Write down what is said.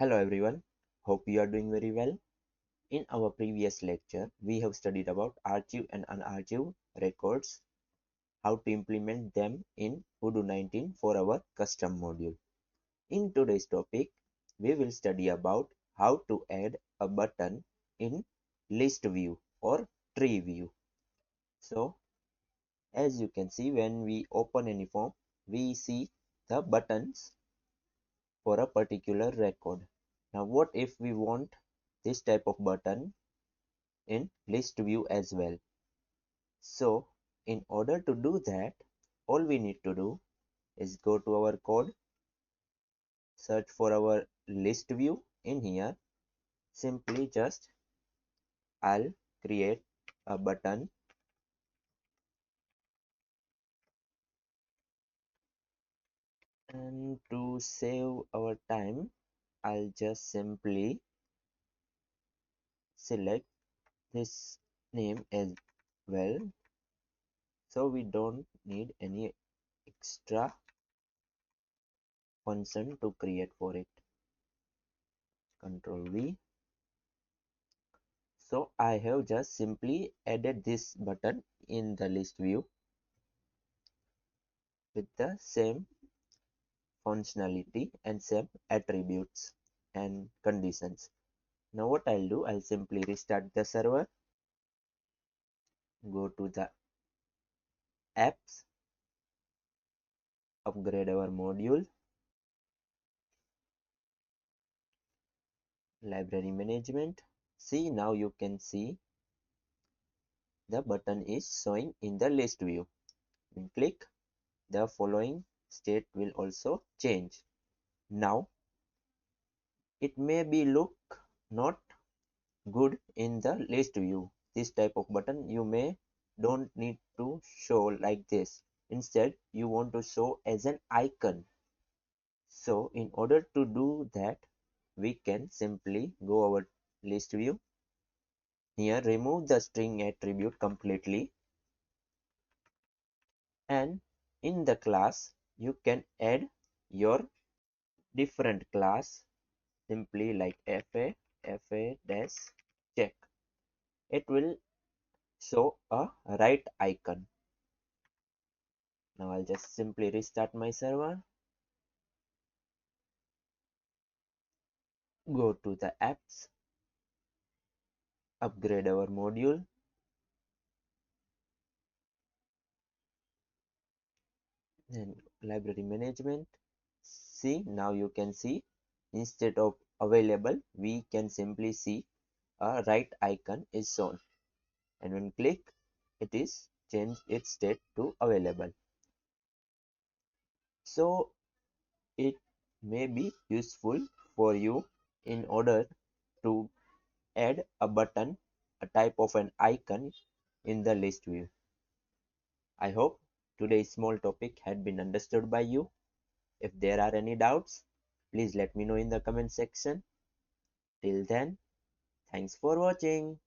Hello everyone, hope you are doing very well. In our previous lecture, we have studied about archive and unarchived records, how to implement them in Odoo 19 for our custom module. In today's topic, we will study about how to add a button in list view or tree view. So, as you can see, when we open any form, we see the buttons for a particular record. Now, what if we want this type of button in list view as well? So in order to do that, all we need to do is go to our code, search for our list view. In here, simply just I'll create a button, and to save our time, I'll just simply select this name as well, so we don't need any extra function to create for it. Control V. So I have just simply added this button in the list view with the same functionality and same attributes and conditions. Now what I'll do, I'll simply restart the server, go to the apps, upgrade our module, library management. See, now you can see the button is showing in the list view. When click, the following state will also change. Now it may be look not good in the list view. This type of button you may don't need to show like this. Instead, you want to show as an icon. So in order to do that, we can simply go over list view. Here, remove the string attribute completely, and in the class you can add your different class, simply like fa dash check. It will show a right icon. Now I'll just simply restart my server, go to the apps, upgrade our module, then library management. See, now you can see instead of available, we can simply see a right icon is shown, and when click, it is changed its state to available. So it may be useful for you in order to add a button, a type of an icon in the list view. I hope today's small topic had been understood by you. If there are any doubts, please let me know in the comment section. Till then, thanks for watching.